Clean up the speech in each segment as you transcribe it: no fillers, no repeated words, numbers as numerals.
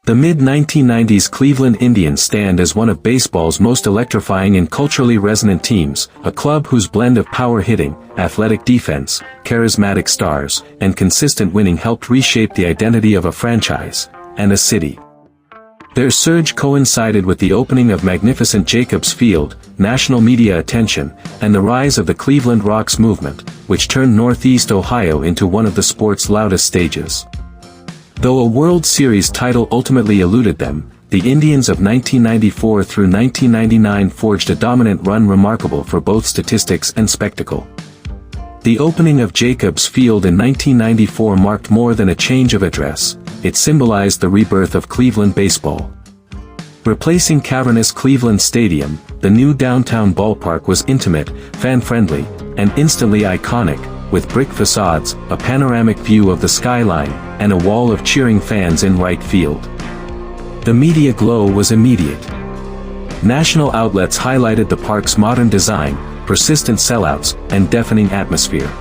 The mid-1990s Cleveland Indians stand as one of baseball's most electrifying and culturally resonant teams, a club whose blend of power hitting, athletic defense, charismatic stars, and consistent winning helped reshape the identity of a franchise, and a city. Their surge coincided with the opening of magnificent Jacobs Field, national media attention, and the rise of the Cleveland Rocks movement, which turned Northeast Ohio into one of the sport's loudest stages. Though a World Series title ultimately eluded them, the Indians of 1994 through 1999 forged a dominant run remarkable for both statistics and spectacle. The opening of Jacobs Field in 1994 marked more than a change of address, it symbolized the rebirth of Cleveland baseball. Replacing cavernous Cleveland Stadium, the new downtown ballpark was intimate, fan-friendly, and instantly iconic, with brick facades, a panoramic view of the skyline, and a wall of cheering fans in right field. The media glow was immediate. National outlets highlighted the park's modern design, persistent sellouts, and deafening atmosphere.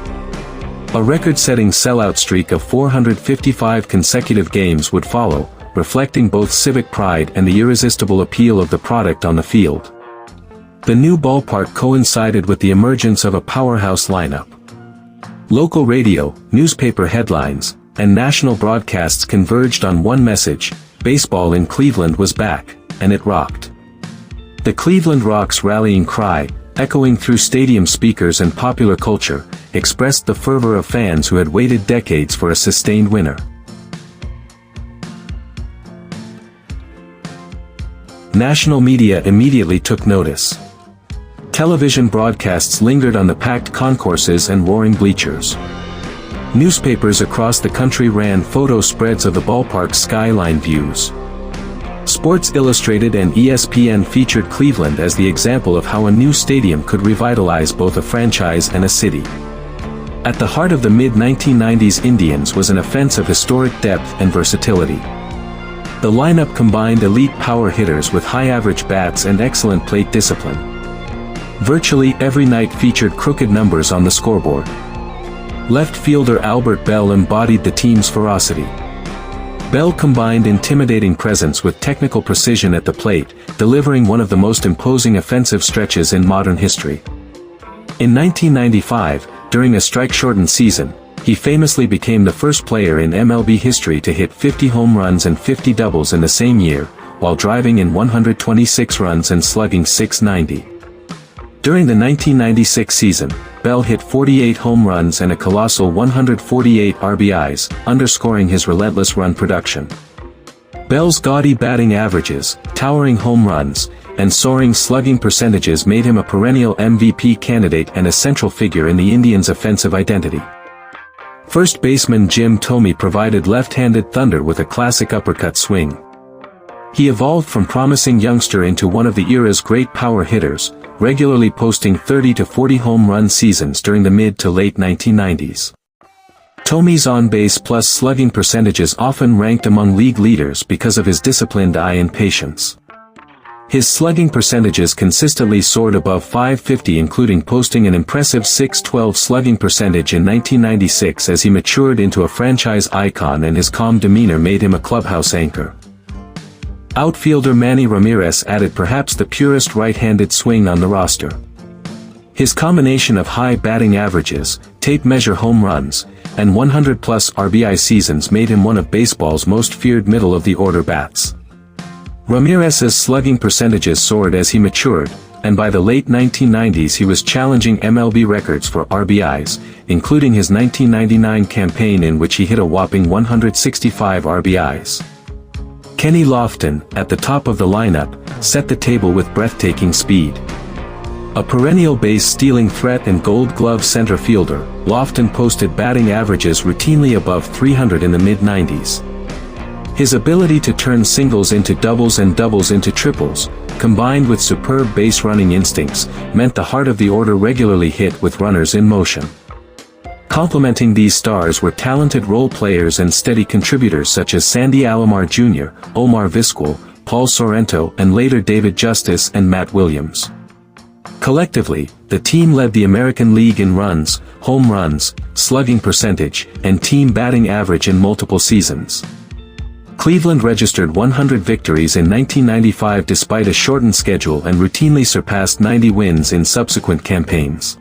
A record-setting sellout streak of 455 consecutive games would follow, reflecting both civic pride and the irresistible appeal of the product on the field. The new ballpark coincided with the emergence of a powerhouse lineup. Local radio, newspaper headlines, and national broadcasts converged on one message: baseball in Cleveland was back, and it rocked. The Cleveland Rocks rallying cry, echoing through stadium speakers and popular culture, expressed the fervor of fans who had waited decades for a sustained winner. National media immediately took notice. Television broadcasts lingered on the packed concourses and roaring bleachers. Newspapers across the country ran photo spreads of the ballpark's skyline views. Sports Illustrated and ESPN featured Cleveland as the example of how a new stadium could revitalize both a franchise and a city. At the heart of the mid-1990s Indians was an offense of historic depth and versatility. The lineup combined elite power hitters with high-average bats and excellent plate discipline. Virtually every night featured crooked numbers on the scoreboard. Left fielder Albert Bell embodied the team's ferocity. Bell combined intimidating presence with technical precision at the plate, delivering one of the most imposing offensive stretches in modern history. In 1995, during a strike-shortened season, he famously became the first player in MLB history to hit 50 home runs and 50 doubles in the same year, while driving in 126 runs and slugging .690. During the 1996 season, Bell hit 48 home runs and a colossal 148 RBIs, underscoring his relentless run production. Bell's gaudy batting averages, towering home runs, and soaring slugging percentages made him a perennial MVP candidate and a central figure in the Indians' offensive identity. First baseman Jim Thome provided left-handed thunder with a classic uppercut swing. He evolved from promising youngster into one of the era's great power hitters, regularly posting 30 to 40 home run seasons during the mid to late 1990s. Thome's on-base plus slugging percentages often ranked among league leaders because of his disciplined eye and patience. His slugging percentages consistently soared above .550, including posting an impressive .612 slugging percentage in 1996 as he matured into a franchise icon, and his calm demeanor made him a clubhouse anchor. Outfielder Manny Ramirez added perhaps the purest right-handed swing on the roster. His combination of high batting averages, tape measure home runs, and 100-plus RBI seasons made him one of baseball's most feared middle-of-the-order bats. Ramirez's slugging percentages soared as he matured, and by the late 1990s he was challenging MLB records for RBIs, including his 1999 campaign in which he hit a whopping 165 RBIs. Kenny Lofton, at the top of the lineup, set the table with breathtaking speed. A perennial base-stealing threat and Gold Glove center fielder, Lofton posted batting averages routinely above 300 in the mid-90s. His ability to turn singles into doubles and doubles into triples, combined with superb base-running instincts, meant the heart of the order regularly hit with runners in motion. Complementing these stars were talented role players and steady contributors such as Sandy Alomar Jr., Omar Vizquel, Paul Sorrento, and later David Justice and Matt Williams. Collectively, the team led the American League in runs, home runs, slugging percentage, and team batting average in multiple seasons. Cleveland registered 100 victories in 1995 despite a shortened schedule and routinely surpassed 90 wins in subsequent campaigns.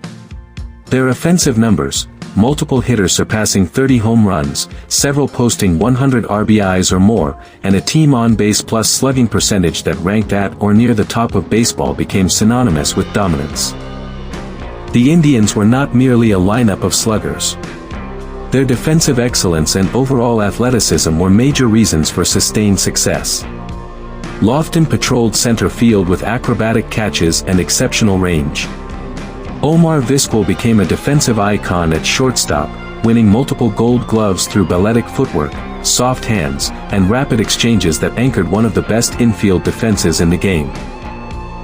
Their offensive numbers, multiple hitters surpassing 30 home runs, several posting 100 RBIs or more, and a team on-base plus slugging percentage that ranked at or near the top of baseball became synonymous with dominance. The Indians were not merely a lineup of sluggers. Their defensive excellence and overall athleticism were major reasons for sustained success. Lofton patrolled center field with acrobatic catches and exceptional range. Omar Vizquel became a defensive icon at shortstop, winning multiple Gold Gloves through balletic footwork, soft hands, and rapid exchanges that anchored one of the best infield defenses in the game.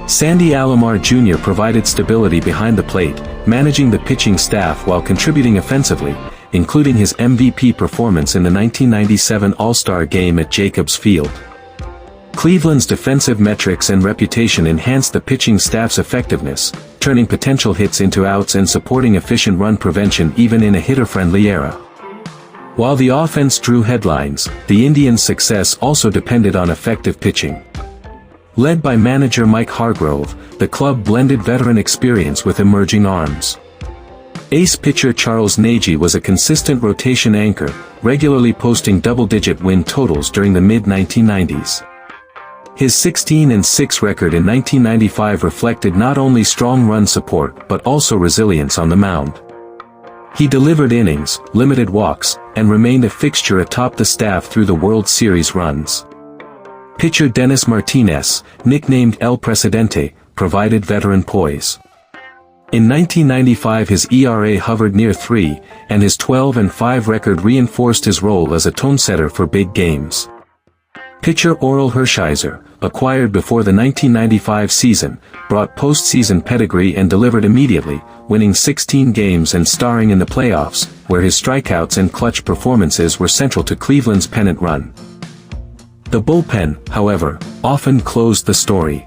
Sandy Alomar Jr. provided stability behind the plate, managing the pitching staff while contributing offensively, including his MVP performance in the 1997 All-Star Game at Jacobs Field. Cleveland's defensive metrics and reputation enhanced the pitching staff's effectiveness, turning potential hits into outs and supporting efficient run prevention even in a hitter-friendly era. While the offense drew headlines, the Indians' success also depended on effective pitching. Led by manager Mike Hargrove, the club blended veteran experience with emerging arms. Ace pitcher Charles Nagy was a consistent rotation anchor, regularly posting double-digit win totals during the mid-1990s. His 16-6 record in 1995 reflected not only strong run support but also resilience on the mound. He delivered innings, limited walks, and remained a fixture atop the staff through the World Series runs. Pitcher Dennis Martinez, nicknamed El Presidente, provided veteran poise. In 1995 his ERA hovered near 3, and his 12-5 record reinforced his role as a tone-setter for big games. Pitcher Oral Hershiser, acquired before the 1995 season, brought postseason pedigree and delivered immediately, winning 16 games and starring in the playoffs, where his strikeouts and clutch performances were central to Cleveland's pennant run. The bullpen, however, often closed the story.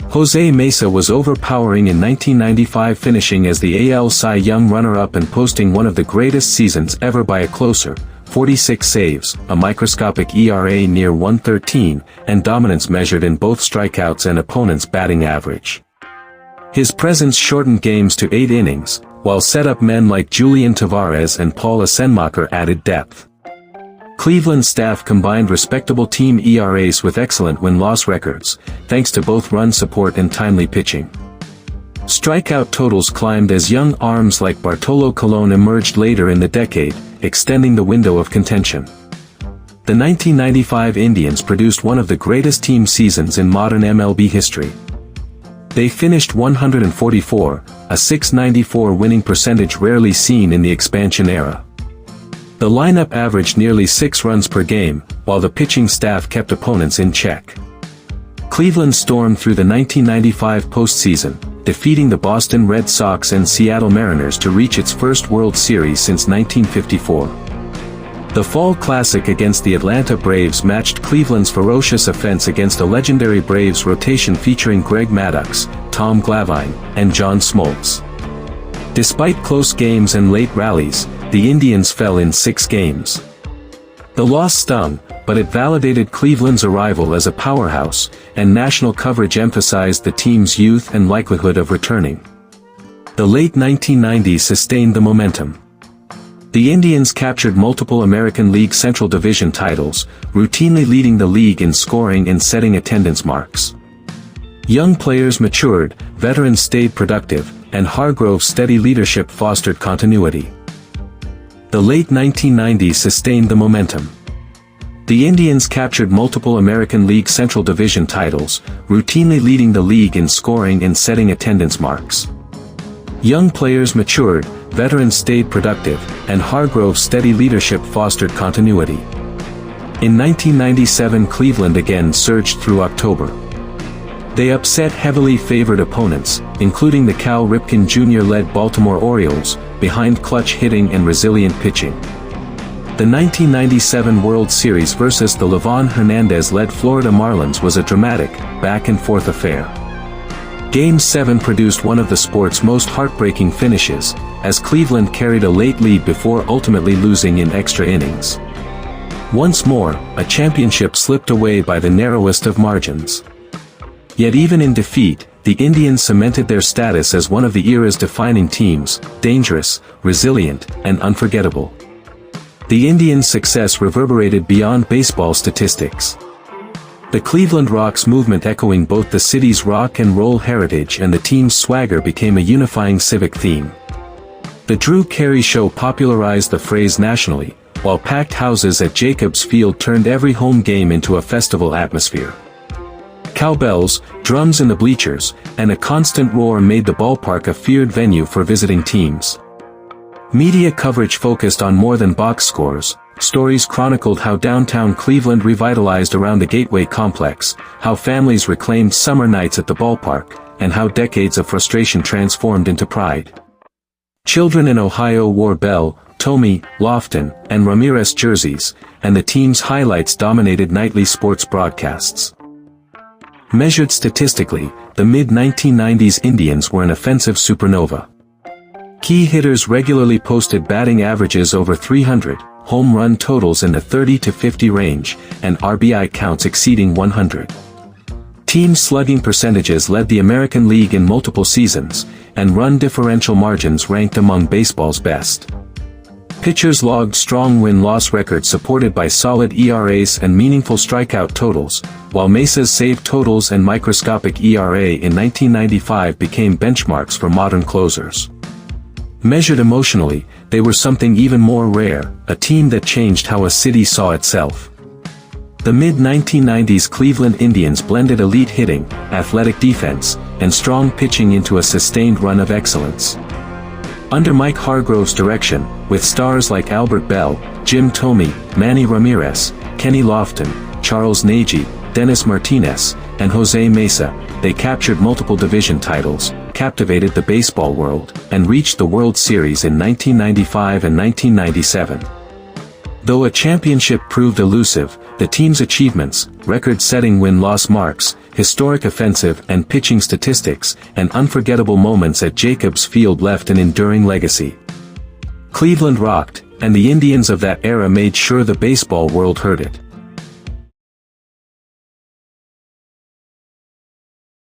Jose Mesa was overpowering in 1995, finishing as the AL Cy Young runner-up and posting one of the greatest seasons ever by a closer, 46 saves, a microscopic ERA near 113, and dominance measured in both strikeouts and opponents' batting average. His presence shortened games to 8 innings, while set-up men like Julian Tavares and Paul Asenmacher added depth. Cleveland's staff combined respectable team ERAs with excellent win-loss records, thanks to both run support and timely pitching. Strikeout totals climbed as young arms like Bartolo Colon emerged later in the decade, extending the window of contention. The 1995 Indians produced one of the greatest team seasons in modern MLB history. They finished 144, a .694 winning percentage rarely seen in the expansion era. The lineup averaged nearly 6 runs per game, while the pitching staff kept opponents in check. Cleveland stormed through the 1995 postseason, defeating the Boston Red Sox and Seattle Mariners to reach its first World Series since 1954. The Fall Classic against the Atlanta Braves matched Cleveland's ferocious offense against a legendary Braves rotation featuring Greg Maddux, Tom Glavine, and John Smoltz. Despite close games and late rallies, the Indians fell in 6 games. The loss stung, but it validated Cleveland's arrival as a powerhouse, and national coverage emphasized the team's youth and likelihood of returning. The late 1990s sustained the momentum. The Indians captured multiple American League Central Division titles, routinely leading the league in scoring and setting attendance marks. Young players matured, veterans stayed productive, and Hargrove's steady leadership fostered continuity. The late 1990s sustained the momentum. The Indians captured multiple American League Central Division titles, routinely leading the league in scoring and setting attendance marks. Young players matured, veterans stayed productive, and Hargrove's steady leadership fostered continuity. In 1997 Cleveland again surged through October. They upset heavily favored opponents, including the Cal Ripken Jr.-led Baltimore Orioles, behind clutch hitting and resilient pitching. The 1997 World Series versus the Livan Hernandez-led Florida Marlins was a dramatic, back-and-forth affair. Game 7 produced one of the sport's most heartbreaking finishes, as Cleveland carried a late lead before ultimately losing in extra innings. Once more, a championship slipped away by the narrowest of margins. Yet even in defeat, the Indians cemented their status as one of the era's defining teams, dangerous, resilient, and unforgettable. The Indians' success reverberated beyond baseball statistics. The Cleveland Rocks movement, echoing both the city's rock and roll heritage and the team's swagger, became a unifying civic theme. The Drew Carey Show popularized the phrase nationally, while packed houses at Jacobs Field turned every home game into a festival atmosphere. Cowbells, drums in the bleachers, and a constant roar made the ballpark a feared venue for visiting teams. Media coverage focused on more than box scores. Stories chronicled how downtown Cleveland revitalized around the Gateway complex, how families reclaimed summer nights at the ballpark, and how decades of frustration transformed into pride. Children in Ohio wore Bell, Tomey, Lofton, and Ramirez jerseys, and the team's highlights dominated nightly sports broadcasts. Measured statistically, the mid-1990s Indians were an offensive supernova. Key hitters regularly posted batting averages over 300, home run totals in the 30 to 50 range, and RBI counts exceeding 100. Team slugging percentages led the American League in multiple seasons, and run differential margins ranked among baseball's best. Pitchers logged strong win-loss records supported by solid ERAs and meaningful strikeout totals, while Mesa's save totals and microscopic ERA in 1995 became benchmarks for modern closers. Measured emotionally, they were something even more rare, a team that changed how a city saw itself. The mid-1990s Cleveland Indians blended elite hitting, athletic defense, and strong pitching into a sustained run of excellence. Under Mike Hargrove's direction, with stars like Albert Bell, Jim Tomey, Manny Ramirez, Kenny Lofton, Charles Nagy, Dennis Martinez, and Jose Mesa, they captured multiple division titles, captivated the baseball world, and reached the World Series in 1995 and 1997. Though a championship proved elusive, the team's achievements, record-setting win-loss marks, historic offensive and pitching statistics, and unforgettable moments at Jacobs Field left an enduring legacy. Cleveland rocked, and the Indians of that era made sure the baseball world heard it.